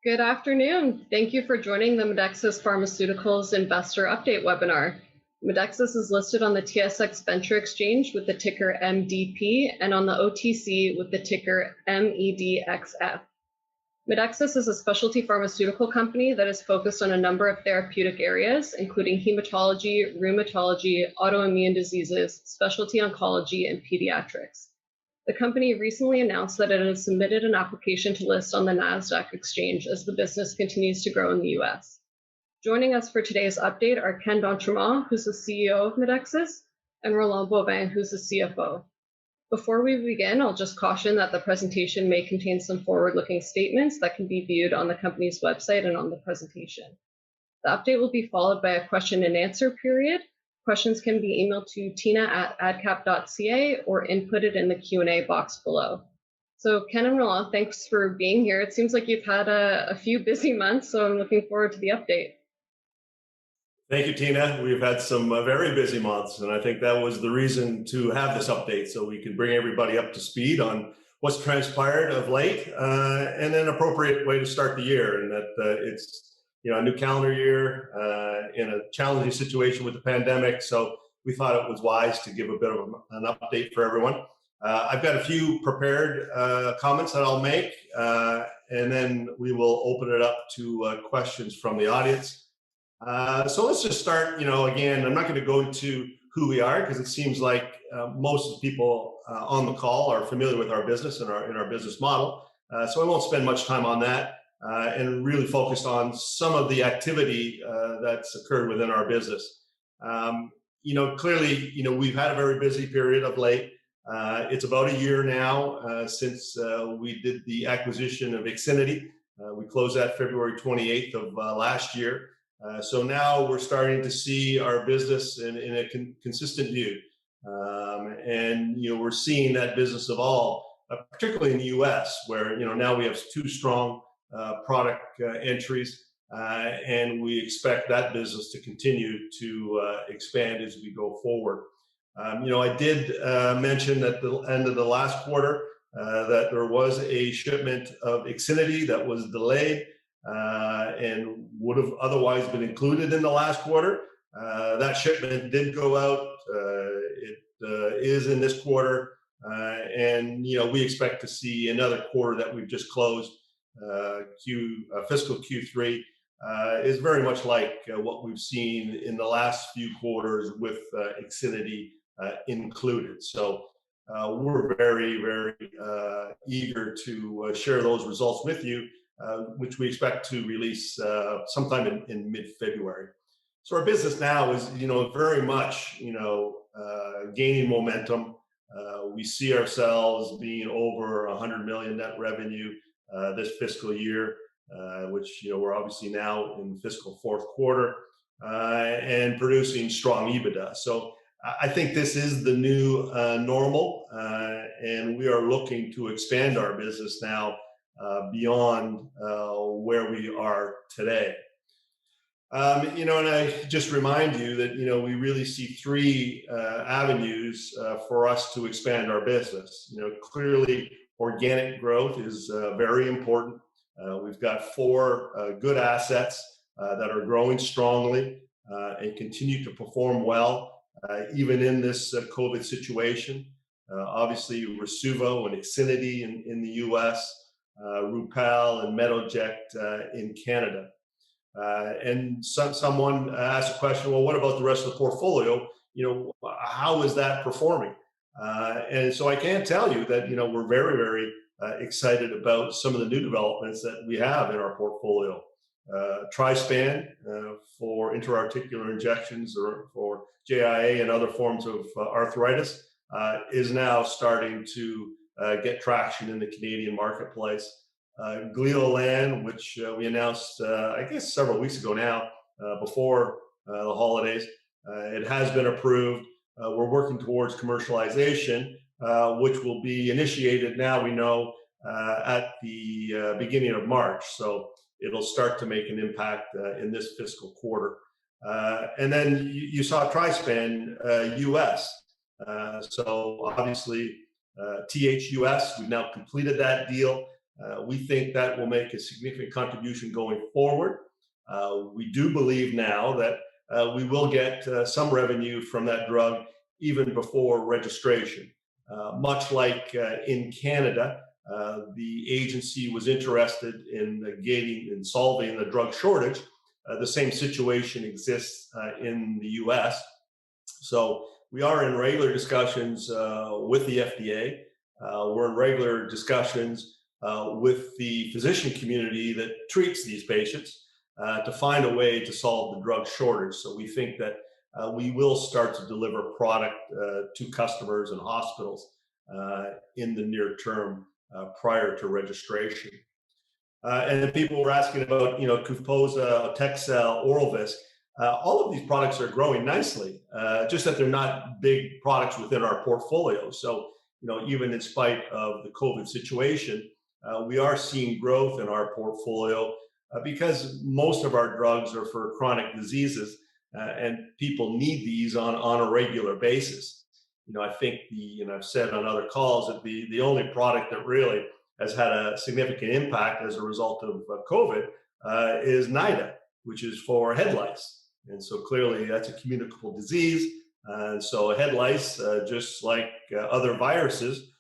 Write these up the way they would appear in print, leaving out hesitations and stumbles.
Good afternoon. Thank you for joining the Medexus Pharmaceuticals Investor Update webinar. Medexus is listed on the TSX Venture Exchange with the ticker MDP and on the OTC with the ticker MEDXF. Medexus is a specialty pharmaceutical company that is focused on a number of therapeutic areas, including hematology, rheumatology, autoimmune diseases, specialty oncology, and pediatrics. The company recently announced that it has submitted an application to list on the Nasdaq exchange as the business continues to grow in the US. Joining us for today's update are Ken d'Entremont, who's the CEO of Medexus, and Roland Boivin, who's the CFO. Before we begin, I'll just caution that the presentation may contain some forward-looking statements that can be viewed on the company's website and on the presentation. The update will be followed by a question and answer period. Questions can be emailed to tina@adcap.ca or inputted in the Q&A box below. So Ken and Roland, thanks for being here. It seems like you've had a few busy months, so I'm looking forward to the update. Thank you, Tina. We've had some very busy months, and I think that was the reason to have this update, so we can bring everybody up to speed on what's transpired of late, and an appropriate way to start the year, and that it's a new calendar year in a challenging situation with the pandemic, so we thought it was wise to give a bit of an update for everyone. I've got a few prepared comments that I'll make, and then we will open it up to questions from the audience. So let's just start, again, I'm not going to go into who we are because it seems like most of the people on the call are familiar with our business and our business model. So I won't spend much time on that and really focus on some of the activity that's occurred within our business. Clearly, we've had a very busy period of late. It's about a year now since we did the acquisition of IXINITY. We closed that February 28th of last year. So now we're starting to see our business in a consistent view. And we're seeing that business evolve, particularly in the US, where now we have two strong product entries, and we expect that business to continue to expand as we go forward. I did mention at the end of the last quarter that there was a shipment of IXINITY that was delayed and would have otherwise been included in the last quarter. That shipment did go out. It is in this quarter, and we expect to see another quarter that we've just closed, fiscal Q3, is very much like what we've seen in the last few quarters with IXINITY included. So we're very, very eager to share those results with you, which we expect to release sometime in mid-February. So our business now is, very much, gaining momentum. We see ourselves being over 100 million net revenue this fiscal year, which, we're obviously now in fiscal fourth quarter, and producing strong EBITDA. So I think this is the new normal, and we are looking to expand our business now beyond where we are today. And I just remind you that, we really see three avenues for us to expand our business. Clearly, organic growth is very important. We've got four good assets that are growing strongly and continue to perform well, even in this COVID situation. Obviously, Rasuvo and IXINITY in the US, Rupall and MEDXF in Canada. And someone asked a question, well, what about the rest of the portfolio? How is that performing? And so I can tell you that, we're very, very excited about some of the new developments that we have in our portfolio. Trispan for intra-articular injections or for JIA and other forms of arthritis is now starting to get traction in the Canadian marketplace. Gleolan, which we announced, I guess, several weeks ago now, before the holidays, it has been approved. We're working towards commercialization, which will be initiated now, we know, at the beginning of March. So it'll start to make an impact in this fiscal quarter. And then you saw Trispan US. So obviously, THUS, we've now completed that deal. We think that will make a significant contribution going forward. We do believe now that we will get some revenue from that drug even before registration. Much like in Canada, the agency was interested in solving the drug shortage. The same situation exists in the US. So we are in regular discussions with the FDA. We're in regular discussions with the physician community that treats these patients to find a way to solve the drug shortage. So we think that we will start to deliver product to customers and hospitals in the near term prior to registration. And then people were asking about, Kufpoza, Texel, Oralvis. All of these products are growing nicely, just that they're not big products within our portfolio. So, even in spite of the COVID situation, we are seeing growth in our portfolio because most of our drugs are for chronic diseases, and people need these on a regular basis. I think I've said on other calls that the only product that really has had a significant impact as a result of COVID is NIDA, which is for head lice. And so clearly that's a communicable disease. And so head lice, just like other viruses,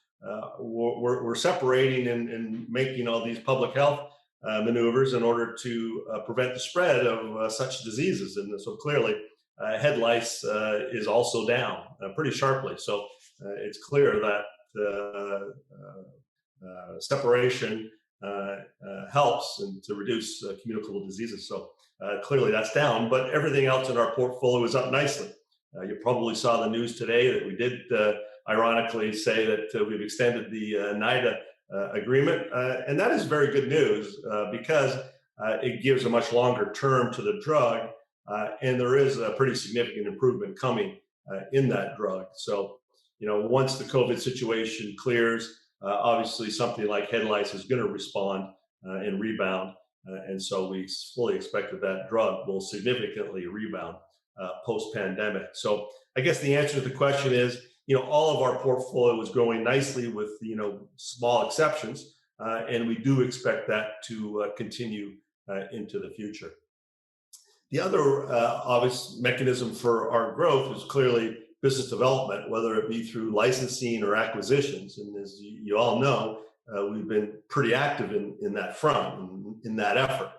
we're separating and making all these public health maneuvers in order to prevent the spread of such diseases. And so clearly head lice is also down pretty sharply. So it's clear that separation helps and to reduce communicable diseases. So clearly that's down, but everything else in our portfolio is up nicely. You probably saw the news today that we did ironically say that we've extended the NIDA agreement, and that is very good news because it gives a much longer term to the drug, and there is a pretty significant improvement coming in that drug. So, once the COVID situation clears, obviously something like head lice is going to respond and rebound, and so we fully expect that drug will significantly rebound post-pandemic. So I guess the answer to the question is, all of our portfolio is growing nicely with, small exceptions, and we do expect that to continue into the future. The other obvious mechanism for our growth is clearly business development, whether it be through licensing or acquisitions. And as you all know, we've been pretty active in that front, in that effort.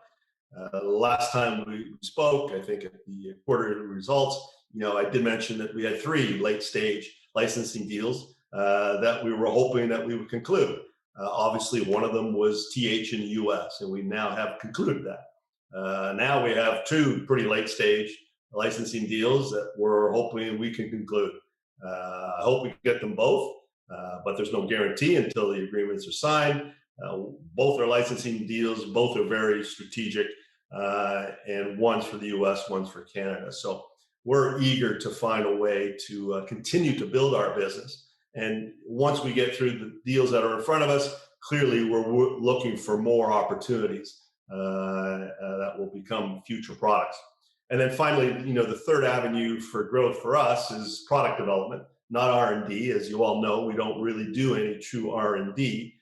The last time we spoke, I think at the quarterly results, I did mention that we had 3 late-stage licensing deals that we were hoping that we would conclude. Obviously, one of them was TH in the US, and we now have concluded that. Now we have 2 pretty late-stage licensing deals that we're hoping we can conclude. I hope we get them both, but there's no guarantee until the agreements are signed. Both are licensing deals, both are very strategic, and one's for the US, one's for Canada. So we're eager to find a way to continue to build our business. And once we get through the deals that are in front of us, clearly we're looking for more opportunities that will become future products. And then finally, the third avenue for growth for us is product development, not R&D. As you all know, we don't really do any true R&D.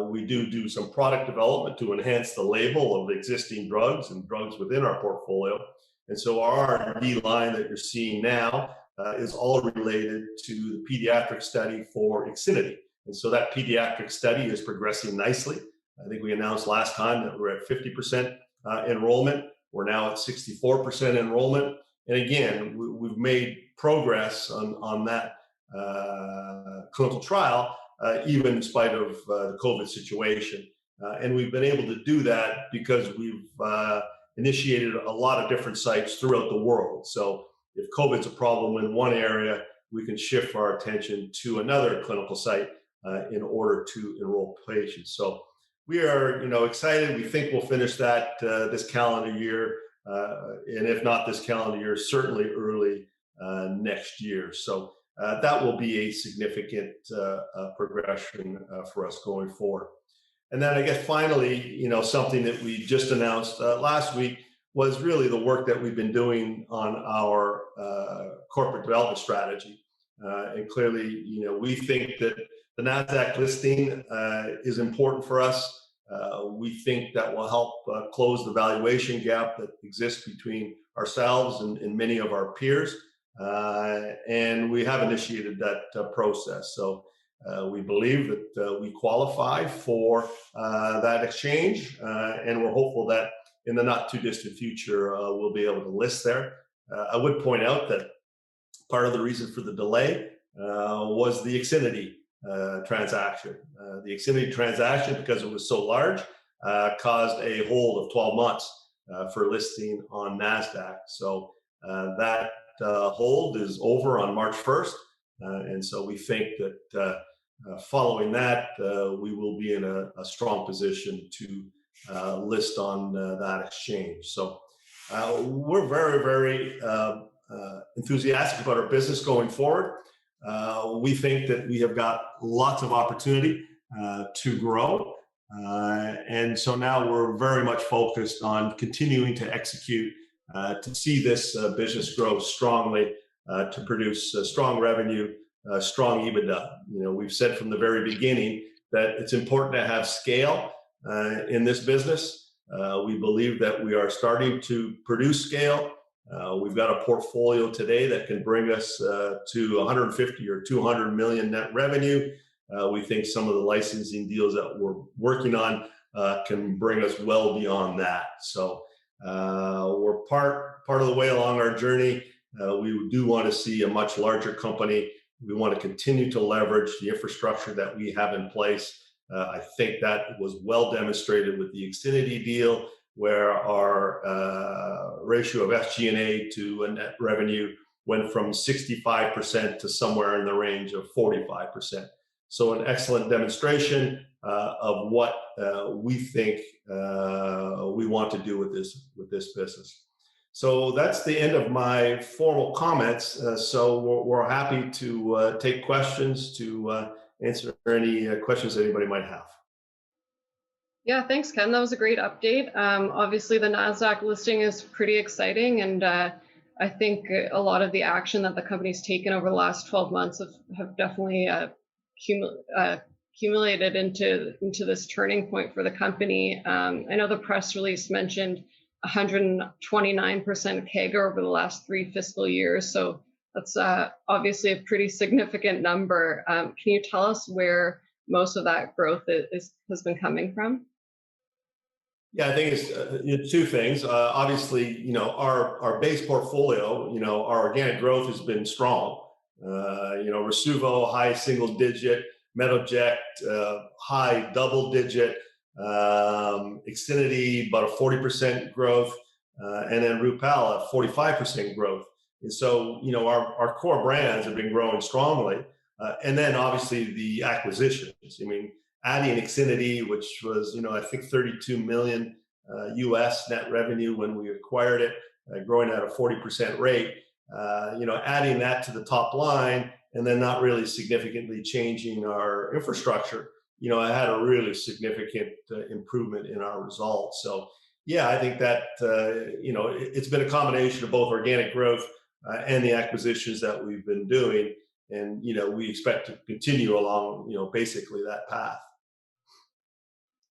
We do some product development to enhance the label of existing drugs and drugs within our portfolio. And so our R&D line that you're seeing now is all related to the pediatric study for IXINITY. And so that pediatric study is progressing nicely. I think we announced last time that we're at 50% enrollment. We're now at 64% enrollment. And again, we've made progress on that clinical trial, even in spite of the COVID situation. And we've been able to do that because we've initiated a lot of different sites throughout the world. So if COVID's a problem in one area, we can shift our attention to another clinical site in order to enroll patients. So we are, excited. We think we'll finish that this calendar year, and if not this calendar year, certainly early next year. So that will be a significant progression for us going forward. And then I guess finally, something that we just announced last week was really the work that we've been doing on our corporate development strategy. And clearly, we think that the Nasdaq listing is important for us. We think that will help close the valuation gap that exists between ourselves and many of our peers. And we have initiated that process. So we believe that we qualify for that exchange, and we're hopeful that in the not too distant future, we'll be able to list there. I would point out that part of the reason for the delay was the IXINITY transaction. The IXINITY transaction, because it was so large, caused a hold of 12 months for listing on Nasdaq. So that hold is over on March 1st. And so we think that following that, we will be in a strong position to list on that exchange. So we're very, very enthusiastic about our business going forward. We think that we have got lots of opportunity to grow. And so now we're very much focused on continuing to execute to see this business grow strongly, to produce strong revenue, strong EBITDA. You know, we've said from the very beginning that it's important to have scale in this business. We believe that we are starting to produce scale. We've got a portfolio today that can bring us to 150 or 200 million net revenue. We think some of the licensing deals that we're working on can bring us well beyond that. So we're part of the way along our journey. We do want to see a much larger company. We want to continue to leverage the infrastructure that we have in place. I think that was well demonstrated with the IXINITY deal, where our ratio of SG&A to a net revenue went from 65% to somewhere in the range of 45%. So an excellent demonstration of what we think we want to do with this business. So that's the end of my formal comments. So we're happy to take questions, to answer any questions that anybody might have. Yeah, thanks, Ken. That was a great update. Obviously, the Nasdaq listing is pretty exciting, and I think a lot of the action that the company's taken over the last 12 months have definitely accumulated into this turning point for the company. I know the press release mentioned 129% CAGR over the last 3 fiscal years, so that's obviously a pretty significant number. Can you tell us where most of that growth has been coming from? Yeah, I think it's 2 things. Obviously, you know, our base portfolio, you know, our organic growth has been strong. You know, Rasuvo, high single digit, Metoject, high double digit, IXINITY, about a 40% growth, and then Rupall, 45% growth. And so, you know, our core brands have been growing strongly. And then obviously the acquisitions. I mean, adding IXINITY, which was, you know, I think $32 million US net revenue when we acquired it, growing at a 40% rate, you know, adding that to the top line and then not really significantly changing our infrastructure, you know, I had a really significant improvement in our results. So, yeah, I think that, you know, it's been a combination of both organic growth and the acquisitions that we've been doing. And, you know, we expect to continue along, you know, basically that path.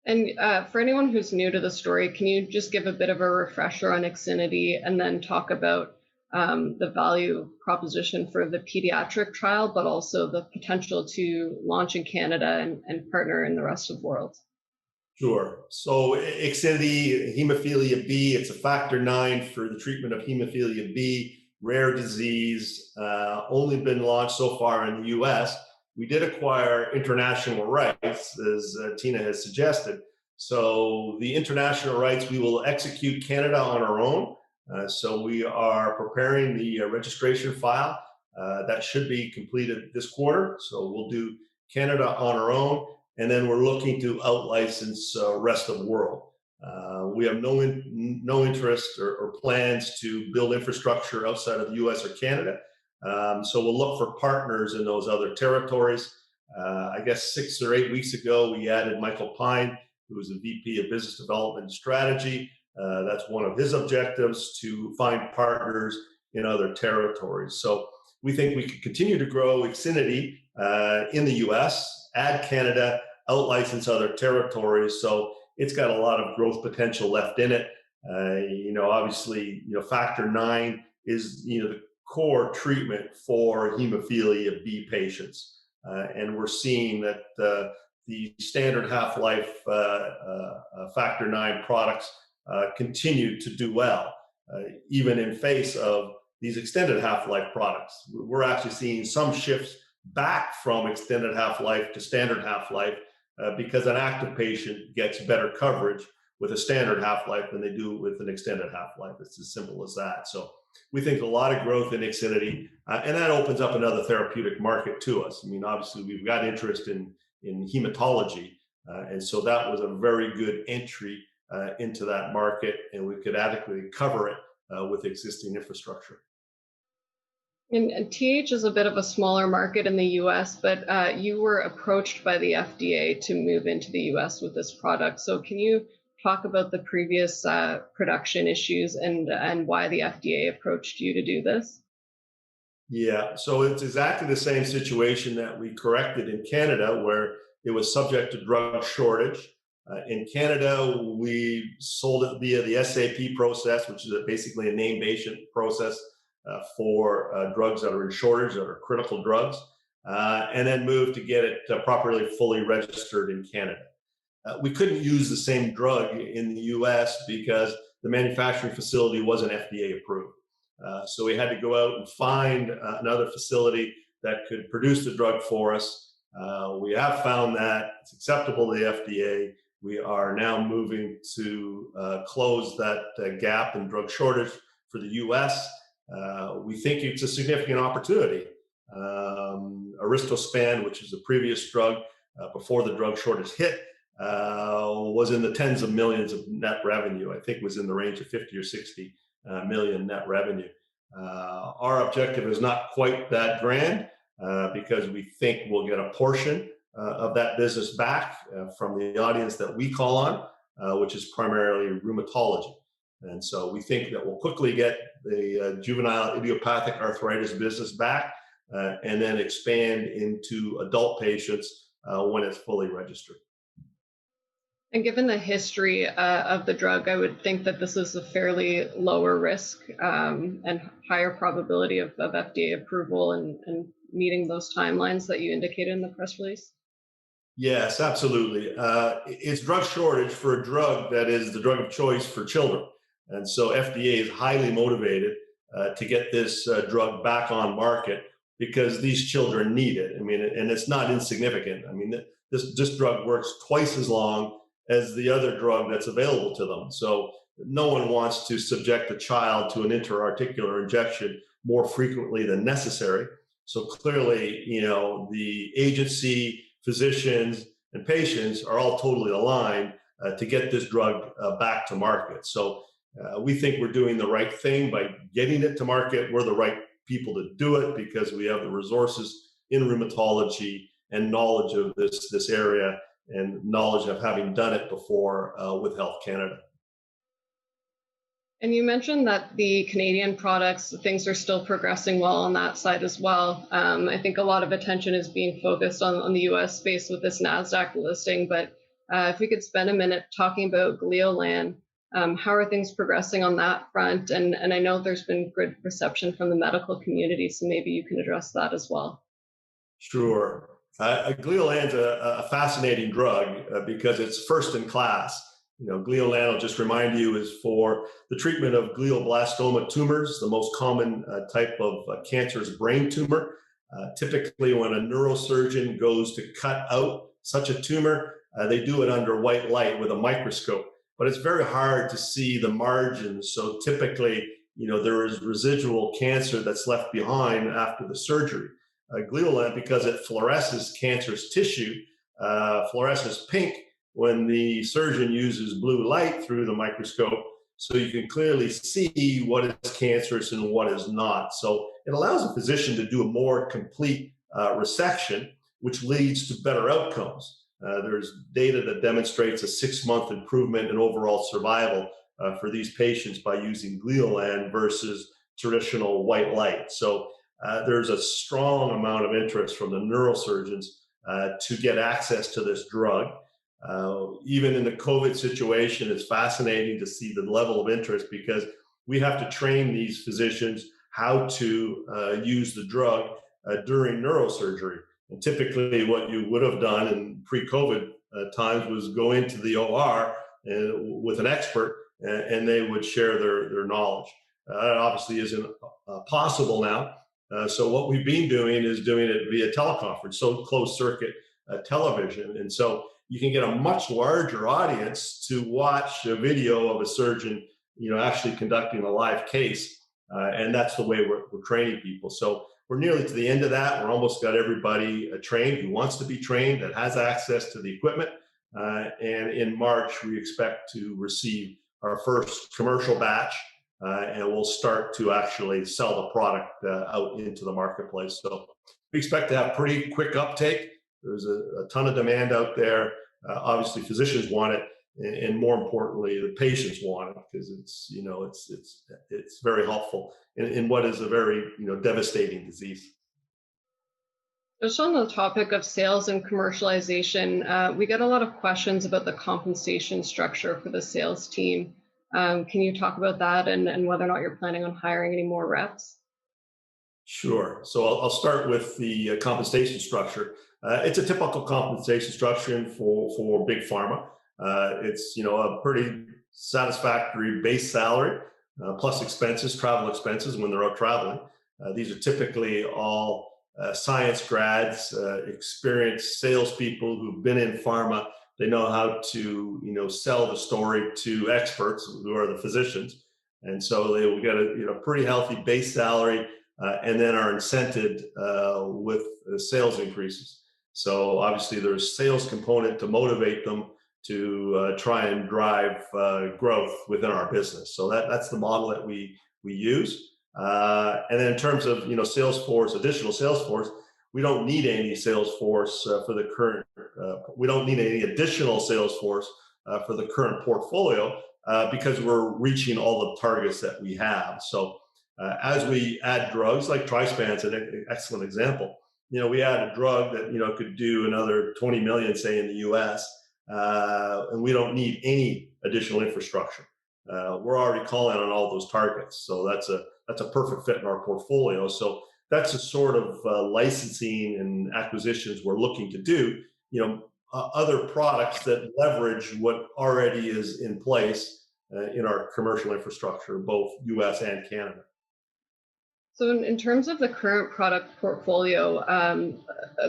And for anyone who's new to the story, can you just give a bit of a refresher on IXINITY and then talk about the value proposition for the pediatric trial, but also the potential to launch in Canada and partner in the rest of the world? Sure. So IXINITY, hemophilia B, it's a factor 9 for the treatment of hemophilia B, rare disease, only been launched so far in the US. We did acquire international rights, as Tina has suggested. So the international rights, we will execute Canada on our own. So we are preparing the registration file. That should be completed this quarter. So we'll do Canada on our own. And then we're looking to out-license rest of the world. We have no interest or plans to build infrastructure outside of the US or Canada. So we'll look for partners in those other territories. I guess 6 or 8 weeks ago, we added Michael Pine, who is the VP of Business Development and Strategy. That's one of his objectives, to find partners in other territories. So we think we can continue to grow IXINITY in the US, add Canada, out-license other territories. So it's got a lot of growth potential left in it. Obviously, factor IX is, the core treatment for hemophilia B patients. And we're seeing that the standard half-life factor IX products continue to do well, even in face of these extended half-life products. We're actually seeing some shifts back from extended half-life to standard half-life because an active patient gets better coverage with a standard half-life than they do with an extended half-life. It's as simple as that. So we think a lot of growth in IXINITY, and that opens up another therapeutic market to us. I mean, obviously, we've got interest in hematology, and so that was a very good entry into that market, and we could adequately cover it with existing infrastructure. And TH is a bit of a smaller market in the US, but you were approached by the FDA to move into the US with this product. So can you talk about the previous production issues and why the FDA approached you to do this? Yeah, so it's exactly the same situation that we corrected in Canada, where it was subject to drug shortage. In Canada, we sold it via the SAP process, which is basically a named patient process for drugs that are in shortage, that are critical drugs, and then moved to get it properly fully registered in Canada. We couldn't use the same drug in the US because the manufacturing facility wasn't FDA approved. So we had to go out and find another facility that could produce the drug for us. We have found that it's acceptable to the FDA. We are now moving to close that gap in drug shortage for the US. We think it's a significant opportunity. Aristospan, which is the previous drug before the drug shortage hit, was in the tens of millions of net revenue. I think it was in the range of 50 or 60 million net revenue. Our objective is not quite that grand because we think we'll get a portion of that business back from the audience that we call on, which is primarily rheumatology. And so we think that we'll quickly get the juvenile idiopathic arthritis business back and then expand into adult patients when it's fully registered. And given the history of the drug, I would think that this is a fairly lower risk and higher probability of FDA approval and meeting those timelines that you indicated in the press release. Yes, absolutely. It's drug shortage for a drug that is the drug of choice for children. And so FDA is highly motivated to get this drug back on market because these children need it. I mean, and it's not insignificant. I mean, this drug works twice as long as the other drug that's available to them. So no one wants to subject a child to an intra-articular injection more frequently than necessary. So clearly, the agency, physicians, and patients are all totally aligned to get this drug back to market. So we think we're doing the right thing by getting it to market. We're the right people to do it because we have the resources in rheumatology and knowledge of this area and knowledge of having done it before with Health Canada. And you mentioned that the Canadian products, things are still progressing well on that side as well. I think a lot of attention is being focused on the US space with this Nasdaq listing, but if we could spend a minute talking about Gleolan, how are things progressing on that front? And I know there's been good reception from the medical community, so maybe you can address that as well. Sure. Gleolan's a fascinating drug because it's first in class. Gleolan, I'll just remind you, is for the treatment of glioblastoma tumors, the most common type of cancerous brain tumor. Typically, when a neurosurgeon goes to cut out such a tumor, they do it under white light with a microscope. But it's very hard to see the margins. So typically, there is residual cancer that's left behind after the surgery. Gleolan, because it fluoresces cancerous tissue, fluoresces pink when the surgeon uses blue light through the microscope, so you can clearly see what is cancerous and what is not. So it allows a physician to do a more complete resection, which leads to better outcomes. There's data that demonstrates a 6-month improvement in overall survival for these patients by using Gleolan versus traditional white light. So there's a strong amount of interest from the neurosurgeons to get access to this drug. Even in the COVID situation, it's fascinating to see the level of interest because we have to train these physicians how to use the drug during neurosurgery. And typically, what you would have done in pre-COVID times was go into the OR with an expert, and they would share their knowledge. That obviously isn't possible now. So what we've been doing is doing it via teleconference, so closed circuit television. And so you can get a much larger audience to watch a video of a surgeon, actually conducting a live case. And that's the way we're training people. So we're nearly to the end of that. We're almost got everybody trained who wants to be trained, that has access to the equipment. And in March, we expect to receive our first commercial batch, and we'll start to actually sell the product out into the marketplace. So we expect to have pretty quick uptake. There's a ton of demand out there. Obviously, physicians want it, and more importantly, the patients want it because it's very helpful in what is a very devastating disease. Just on the topic of sales and commercialization, we get a lot of questions about the compensation structure for the sales team. Can you talk about that and whether or not you're planning on hiring any more reps? Sure. So I'll start with the compensation structure. It's a typical compensation structure for big pharma. It's a pretty satisfactory base salary plus expenses, travel expenses when they're out traveling. These are typically all science grads, experienced salespeople who've been in pharma. They know how to sell the story to experts who are the physicians, and so they will get a pretty healthy base salary, and then are incented with sales increases. So obviously there's sales component to motivate them to try and drive growth within our business. So that's the model that we use. And then in terms of sales force, additional sales force, we don't need any sales force for the current. We don't need any additional sales force for the current portfolio because we're reaching all the targets that we have. So as we add drugs, like Trispan's an excellent example. We add a drug that could do another 20 million, say, in the U.S., and we don't need any additional infrastructure. We're already calling on all those targets, so that's a perfect fit in our portfolio. So that's the sort of licensing and acquisitions we're looking to do. Other products that leverage what already is in place in our commercial infrastructure, both U.S. and Canada. So in terms of the current product portfolio,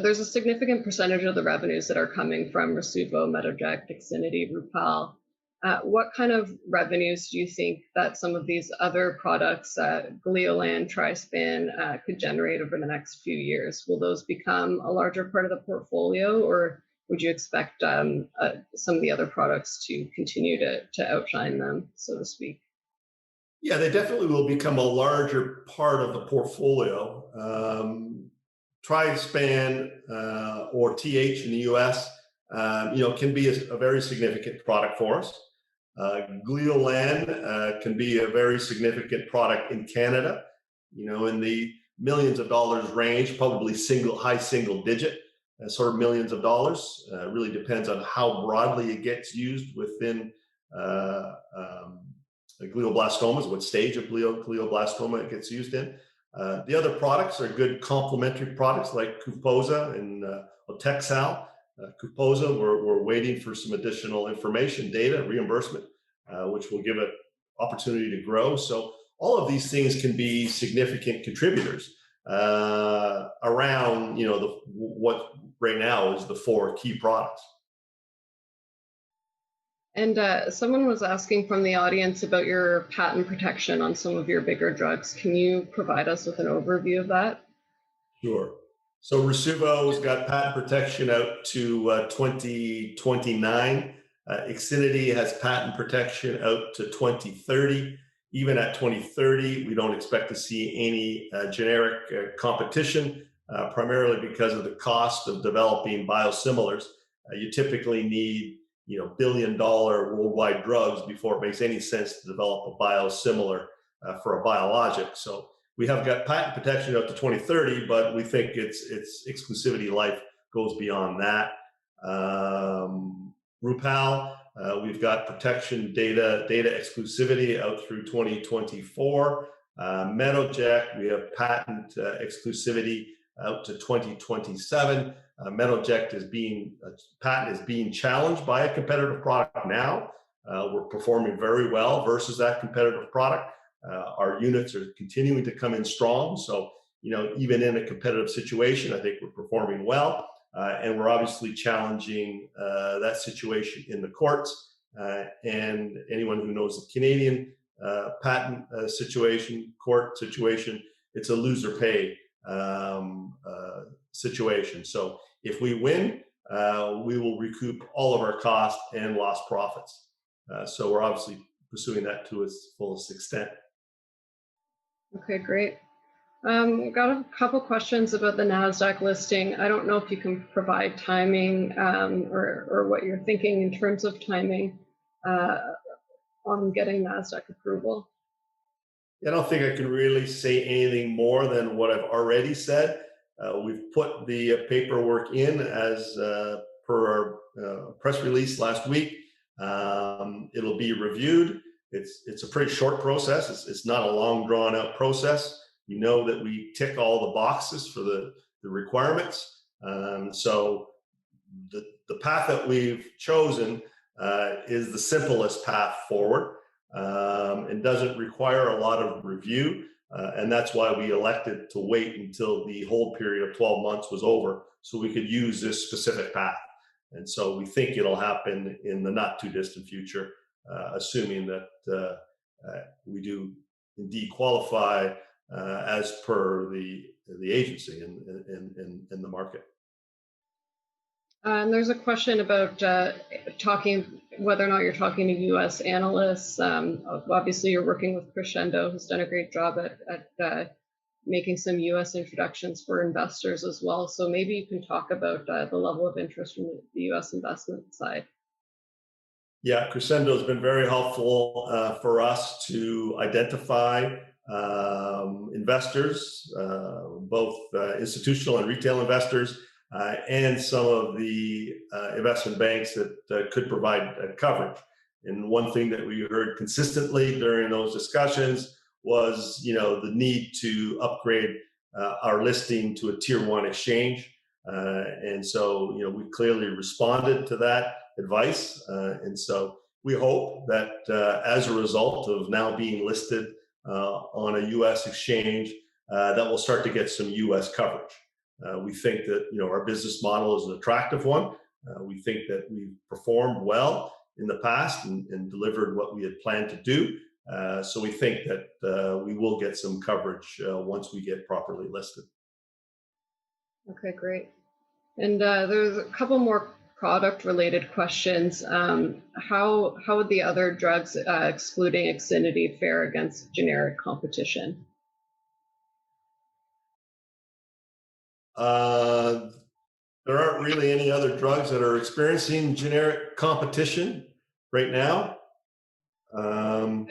there's a significant percentage of the revenues that are coming from Rasuvo, Metoject, Ixinity, Rupall. What kind of revenues do you think that some of these other products, Gleolan, Trispan, could generate over the next few years? Will those become a larger part of the portfolio, or would you expect some of the other products to continue to outshine them, so to speak? Yeah, they definitely will become a larger part of the portfolio. Trispan or TH in the US, can be a very significant product for us. Gleolan can be a very significant product in Canada, in the millions of dollars range, probably high single digit, sort of millions of dollars. Really depends on how broadly it gets used within glioblastomas, what stage of glioblastoma it gets used in. The other products are good complementary products like Cupoza and Otexal. Cupoza, we're waiting for some additional information, data, reimbursement, which will give it opportunity to grow. So all of these things can be significant contributors around, what right now is the 4 key products. And someone was asking from the audience about your patent protection on some of your bigger drugs. Can you provide us with an overview of that? Sure. So Rasuvo's got patent protection out to 2029. Ixinity has patent protection out to 2030. Even at 2030, we don't expect to see any generic competition, primarily because of the cost of developing biosimilars. You typically need billion-dollar worldwide drugs before it makes any sense to develop a biosimilar for a biologic. So we have got patent protection up to 2030, but we think its exclusivity life goes beyond that. Rupall, we've got protection data exclusivity out through 2024. Metoject, we have patent exclusivity out to 2027. Metoject patent is being challenged by a competitive product now. We're performing very well versus that competitive product. Our units are continuing to come in strong. So, even in a competitive situation, I think we're performing well. And we're obviously challenging that situation in the courts. And anyone who knows the Canadian patent court situation, it's a loser pay situation. So if we win, we will recoup all of our costs and lost profits. So we're obviously pursuing that to its fullest extent. Okay, great. We've got a couple questions about the Nasdaq listing. I don't know if you can provide timing or what you're thinking in terms of timing on getting Nasdaq approval. I don't think I can really say anything more than what I've already said. We've put the paperwork in as per our press release last week. It'll be reviewed. It's a pretty short process. It's not a long drawn out process. We know that we tick all the boxes for the requirements. So the path that we've chosen is the simplest path forward. It doesn't require a lot of review. And that's why we elected to wait until the hold period of 12 months was over so we could use this specific path. And so we think it'll happen in the not too distant future, assuming that we do indeed qualify as per the agency in the market. And there's a question about whether or not you're talking to U.S. analysts. Obviously, you're working with Crescendo, who's done a great job at making some U.S. introductions for investors as well. So maybe you can talk about the level of interest from the U.S. investment side. Yeah, Crescendo has been very helpful for us to identify investors, both institutional and retail investors, and some of the investment banks that could provide coverage. And one thing that we heard consistently during those discussions was, the need to upgrade our listing to a tier 1 exchange. And so, we clearly responded to that advice. And so we hope that as a result of now being listed on a U.S. exchange, that we'll start to get some U.S. coverage. We think that our business model is an attractive one. We think that we've performed well in the past and delivered what we had planned to do. So we think that we will get some coverage once we get properly listed. Okay, great. And there's a couple more product-related questions. How would the other drugs, excluding IXINITY, fare against generic competition? There aren't really any other drugs that are experiencing generic competition right now. I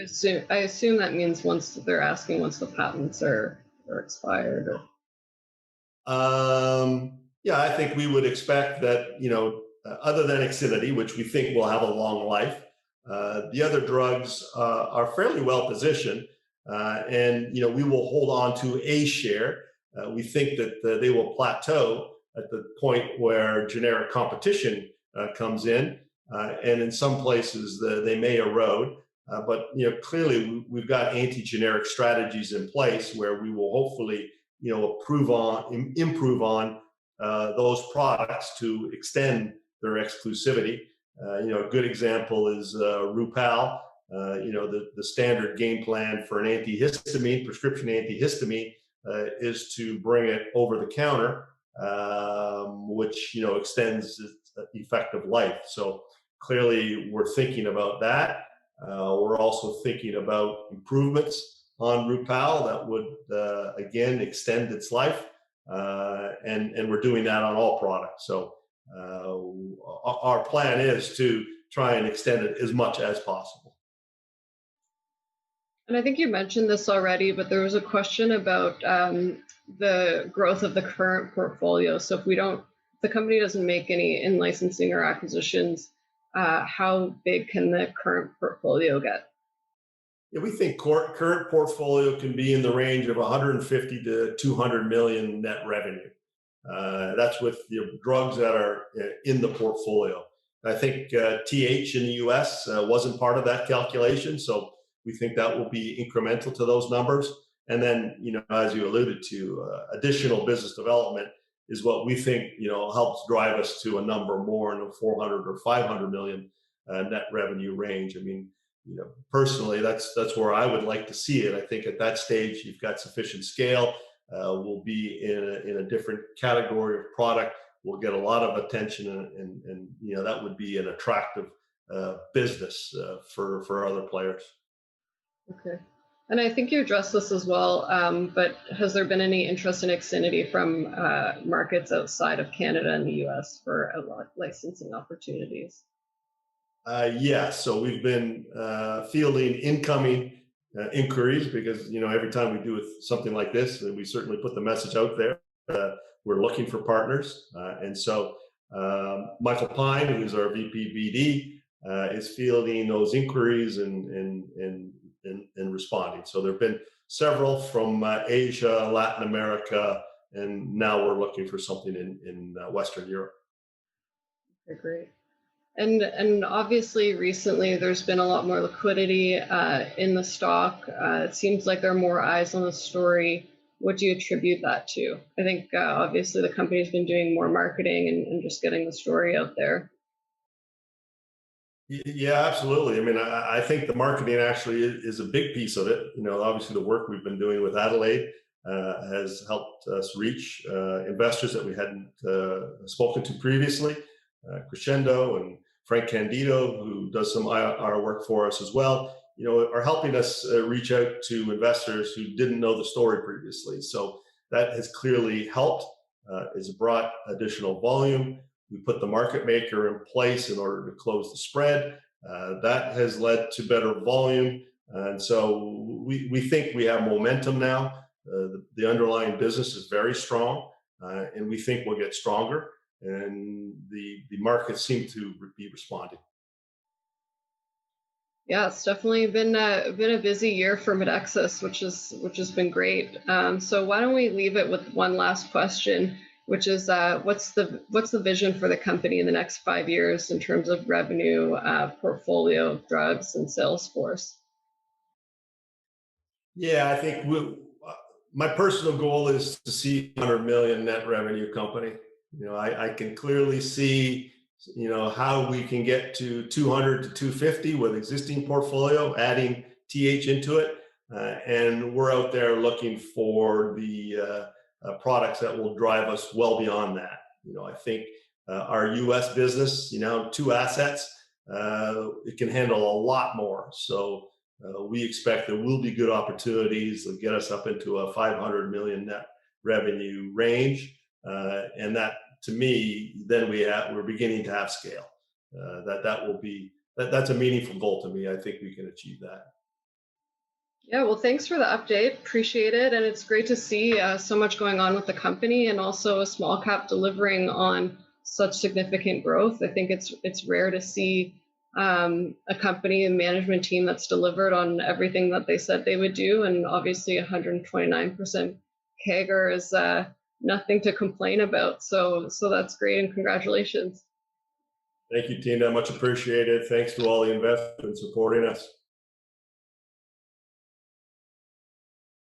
assume that means once the patents are expired. Yeah, I think we would expect that, other than IXINITY, which we think will have a long life, the other drugs are fairly well positioned, and we will hold on to a share. We think that they will plateau at the point where generic competition comes in, and in some places they may erode. But clearly we've got anti-generic strategies in place where we will hopefully improve on those products to extend their exclusivity. A good example is Rupall. The standard game plan for an prescription antihistamine, is to bring it over the counter, which extends its effective life. So clearly we're thinking about that. We're also thinking about improvements on Rupall that would again extend its life, and we're doing that on all products. So our plan is to try and extend it as much as possible. And I think you mentioned this already, but there was a question about the growth of the current portfolio. So if the company doesn't make any in-licensing or acquisitions how big can the current portfolio get? Yeah, we think current portfolio can be in the range of 150 to 200 million net revenue. That's with the drugs that are in the portfolio. I think TH in the US wasn't part of that calculation, so we think that will be incremental to those numbers. And then, as you alluded to, additional business development is what we think, helps drive us to a number more in the 400 or 500 million net revenue range. I mean, personally, that's where I would like to see it. I think at that stage, you've got sufficient scale. We'll be in a different category of product. We'll get a lot of attention, and that would be an attractive business for other players. Okay. And I think you addressed this as well, but has there been any interest in IXINITY from markets outside of Canada and the US for licensing opportunities? Yeah, so we've been fielding incoming inquiries because, every time we do something like this, we certainly put the message out there. We're looking for partners. And so Michael Pine, who's our VP BD, is fielding those inquiries and responding. So there have been several from Asia, Latin America, and now we're looking for something in Western Europe. Okay, great. And obviously recently there's been a lot more liquidity in the stock. It seems like there are more eyes on the story. What do you attribute that to? I think obviously the company's been doing more marketing and just getting the story out there. Yeah, absolutely. I mean, I think the marketing actually is a big piece of it. Obviously the work we've been doing with Adelaide has helped us reach investors that we hadn't spoken to previously. Crescendo and Frank Candido, who does some IR work for us as well, are helping us reach out to investors who didn't know the story previously. So that has clearly helped. It's brought additional volume. We put the market maker in place in order to close the spread. That has led to better volume. And so we think we have momentum now. The underlying business is very strong, and we think we'll get stronger. And the markets seem to be responding. Yeah, it's definitely been a busy year for Medexus, which has been great. So why don't we leave it with one last question, which is what's the vision for the company in the next 5 years in terms of revenue, portfolio of drugs, and sales force? Yeah, I think my personal goal is to see 100 million net revenue company. I can clearly see, how we can get to 200 to 250 with existing portfolio, adding TH into it. And we're out there looking for the products that will drive us well beyond that. I think our US business, 2 assets, it can handle a lot more. So we expect there will be good opportunities that get us up into a 500 million net revenue range. And that, to me, then we're beginning to have scale. That's a meaningful goal to me. I think we can achieve that. Yeah, well, thanks for the update. Appreciate it. And it's great to see so much going on with the company and also a small cap delivering on such significant growth. I think it's rare to see a company and management team that's delivered on everything that they said they would do. And obviously 129% CAGR is nothing to complain about. So that's great, and congratulations. Thank you, Tina. Much appreciated. Thanks to all the investors supporting us.